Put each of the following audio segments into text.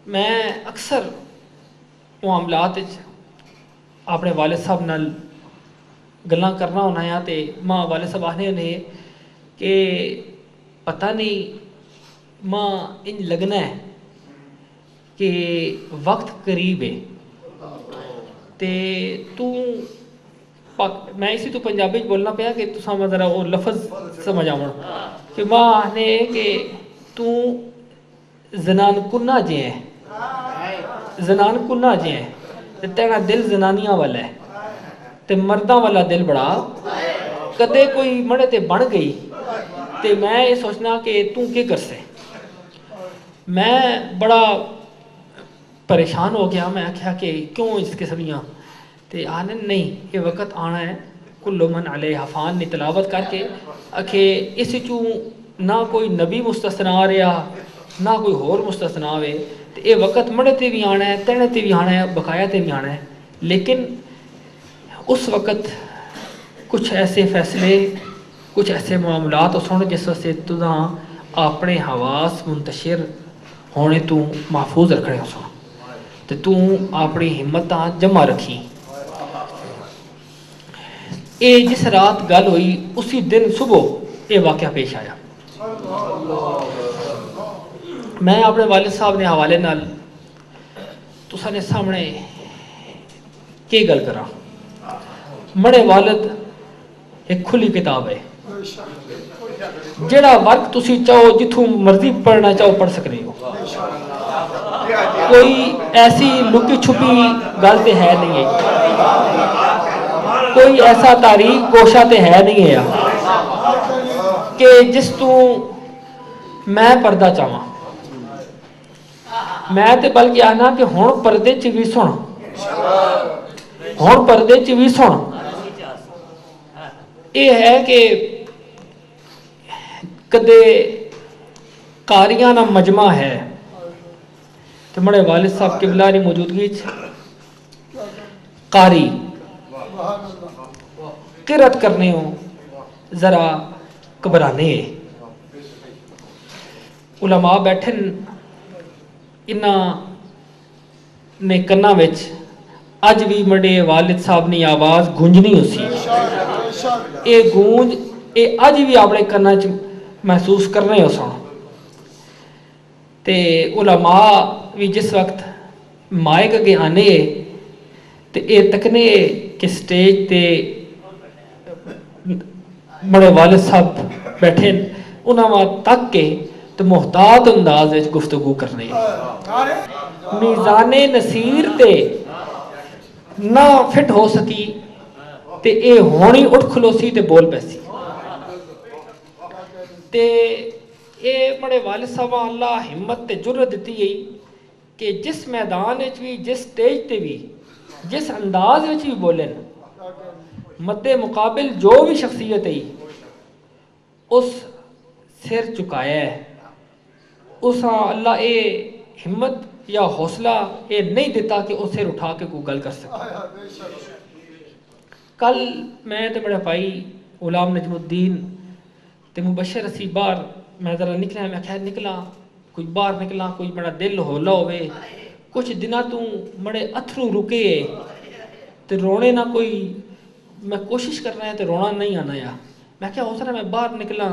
میں اکثر معاملات اپنے والد صاحب نال گلاں کرنا ہونا ہے تے ماں والد صاحب آخنے ہونے کہ پتہ نہیں ماں ان لگنا ہے کہ وقت قریب ہے تے تو میں اسی تو پنجابی بولنا پیا کہ تساں ذرا وہ لفظ سمجھ آؤں کہ ماں آخنے کہ تو زنان کنہ جے ہیں زنان کنہ جے ہیں تے تیرا دل زنانیاں والا ہے تے مرداں والا دل بڑا کدے کوئی مڑے تے بن گئی تے میں یہ سوچنا کہ تو کیا کرسے میں بڑا پریشان ہو گیا میں آخیا کہ کیوں اس قسمیاں تے آنے نہیں یہ وقت آنا ہے کل من علیہ فان نے تلاوت کر کے آکھے اس چوں نہ کوئی نبی مستثنا رہا نہ کوئی ہور مستثنا ہوئے تو یہ وقت مڑے تے بھی آنا ہے تینے تے بھی آنا ہے بقایا تے بھی آنا ہے لیکن اس وقت کچھ ایسے فیصلے کچھ ایسے معاملات سن جس واسطے تساں اپنے حواس منتشر ہونے تو محفوظ رکھنے ہو سن تو تو اپنی ہمت جمع رکھی یہ جس رات گل ہوئی اسی دن صبح یہ واقعہ پیش آیا میں اپنے والد صاحب نے حوالے نال تساں نے سامنے کی گل کرا مڑے والد ایک کھلی کتاب ہے جڑا ورک تسی چاہو جتھوں مرضی پڑھنا چاہو پڑھ سکتے ہو کوئی ایسی لکی چھپی گل تے ہے نہیں ہے کوئی ایسا تاریخ گوشہ تے ہے نہیں ہے کہ جس تو میں پردہ چاہواں میں تے بلکہ آنا کہ ہون پردے چ بھی سن ہون پردے چ بھی سن یہ ہے کہ کدے قاریاں نہ مجمع ہے تو مڑے والد صاحب قبلہ کی موجودگی قاری قرت کرنے ہوں ذرا گھبرانے علماء بیٹھن انہاں نے کنا وچ اج بھی مڑے والد صاحب نے آواز گونجنی ہو سی اے گونج اے اج بھی اپنے کنا چ محسوس کرنے ہو سن تے علماء بھی جس وقت مائک اگے آنے تے اے تکنے کہ سٹیج تے بڑے والد صاحب بیٹھے انہاں تک کے تو محتاط انداز وچ گفتگو کرنے میزان نصیر تے نہ فٹ ہو سکی تے اے ہونی اٹھ کھلوسی تے بول پیسی تے اے بڑے والد صاحب اللہ ہمت تے جرت دیتی گئی کہ جس میدان وچ بھی جس سٹیج تے بھی جس انداز وچ بھی بولن مد مقابل جو بھی شخصیت ہے اس سر چکایا ہے اس اللہ اے ہمت یا حوصلہ اے نہیں دیتا کہ وہ سر اٹھا کے کوئی گل کر سکے کل میں تے بڑا بھائی غلام نجم الدین تے مبشر اسی باہر میں ذرا نکلا میں خیر نکلا کوئی باہر نکلا کوئی بڑا دل ہولا ہوئے کچھ دنوں تو بڑے اتھرو رکے تے رونے نہ کوئی میں کوشش کرنا ہے تے رونا نہیں آنا یا میں کیا ہو سکتا میں باہر نکلا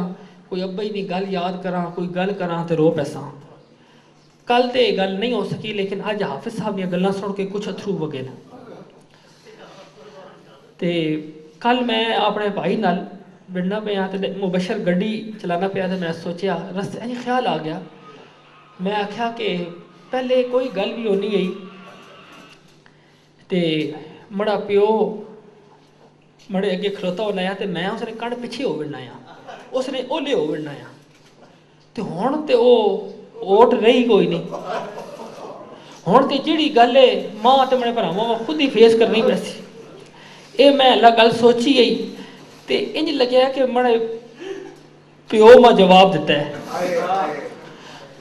کوئی ابا ہی نہیں گل یاد کراں کوئی گل کراں تے رو پیساں کل تے گل نہیں ہو سکی لیکن اج حافظ صاحب نے گلاں سن کے کچھ اتھرو وگے تے کل میں اپنے بھائی نال بڑنا پیا تے مبشر گڈی چلانا پیا تے میں سوچیا رستے خیال آ گیا میں آکھیا کہ پہلے کوئی گل بھی ہونی گئی تے مڑا پیو مڑے اگے کھلوتا ہونا ہے تے میں اس نے کڑ پیچھے ہو بڑنا ہے اس نے اولے ہو بڑنا ہے تے ہون تے او اوٹ رہی کوئی نہیں ہون تے جیڑی گل ہے ماں تے مڑے بھراواں خود ہی فیس کرنی پیسی اے میں اللہ گل سوچی گئی تے انج لگیا کہ مڑے پیو ماں جواب دیتا ہے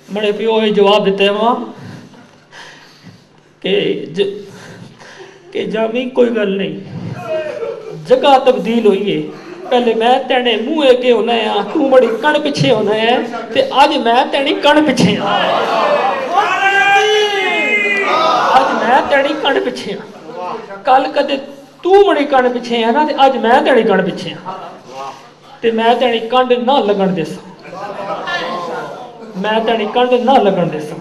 مڑے پیو یہ جواب دیتا ہے ماں کہ جامی کوئی گل نہیں جگہ تبدیل ہوئی ہے پہلے میں تینے منہ اگے ہونا ہے تو بڑی کن پیچھے ہونا ہے تے آج میں تینے کن پیچھے ہوں ਤੇਰੀ ਕੰਨ ਪਿੱਛੇ ਆ। ਕੱਲ ਕਦੇ ਤੂੰ ਮੜੀ ਕੰਨ ਪਿੱਛੇ ਆ ਨਾ ਤੇ ਅੱਜ ਮੈਂ ਤੇਰੀ ਕੰਨ ਪਿੱਛੇ ਆ ਤੇ ਮੈਂ ਤੇਰੀ ਕੰਨ ਨਾ ਲੱਗਣ ਦੇਸਾਂ, ਮੈਂ ਤੇਰੀ ਕੰਨ ਨਾ ਲੱਗਣ ਦੇਸਾਂ।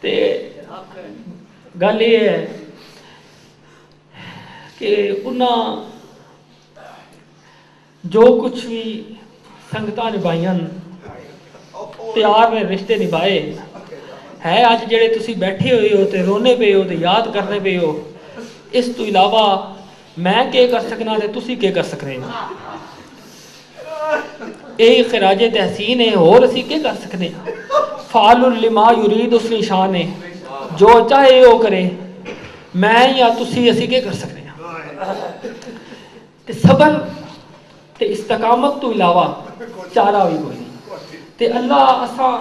ਤੇ ਗੱਲ ਇਹ ਹੈ ਕਿ ਉਹਨਾਂ ਜੋ ਕੁਛ ਵੀ ਸੰਗਤਾਂ ਨਿਭਾਈਆਂ, ਪਿਆਰ ਨੇ ਰਿਸ਼ਤੇ ਨਿਭਾਏ ਹੈ। ਅੱਜ ਜਿਹੜੇ ਤੁਸੀਂ ਬੈਠੇ ਹੋਏ ਹੋ ਤੇ ਰੋਣੇ ਪਏ ਹੋ ਤੇ ਯਾਦ ਕਰਨੇ ਪਏ ਹੋ, ਇਸ ਤੋਂ ਇਲਾਵਾ ਮੈਂ ਕੀ ਕਰ ਸਕਣਾ ਤੇ ਤੁਸੀਂ ਕੀ ਕਰ ਸਕਦੇ ਹੋ? ਇਹ ਖਰਾਜੇ ਤਹਿਸੀਨ ਹੈ, ਹੋਰ ਅਸੀਂ ਕੀ ਕਰ ਸਕਦੇ ਹਾਂ? ਫਾਲੁਲ ਲਿਮਾ ਯੁਰੀਦ ਉਸ ਦੀ ਸ਼ਾਨ ਹੈ, ਜੋ ਚਾਹੇ ਉਹ ਕਰੇ। ਮੈਂ ਜਾਂ ਤੁਸੀਂ ਅਸੀਂ ਕੀ ਕਰ ਸਕਦੇ ਹਾਂ? ਤੇ ਸਬਰ ਤੇ ਇਸਤਕਾਮਤ ਤੋਂ ਇਲਾਵਾ ਚਾਰਾ ਵੀ ਕੋਈ ਨਹੀਂ। ਤੇ ਅੱਲਾਹ ਅਸਾਂ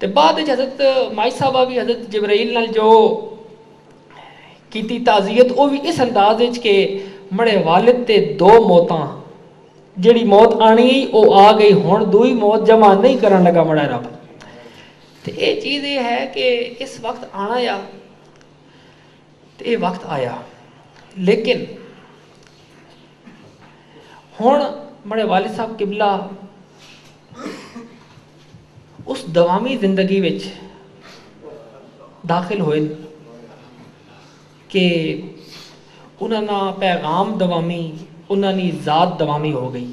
تو بعد حضرت مائی صاحبہ بھی حضرت جبرائیل نال جو کیتی تعزیت وہ بھی اس انداز کہ مڑے والد تے دو موتاں جڑی موت آنی گئی وہ آ گئی ہن دوئی موت جمع نہیں کرن لگا مڑا رب. تو یہ چیز یہ ہے کہ اس وقت آنا یا تو یہ وقت آیا لیکن ہن مڑے والد صاحب قبلہ اس دوامی زندگی وچ داخل ہوئے کہ انہاں نا پیغام دوامی انہاں نی ذات دوامی ہو گئی.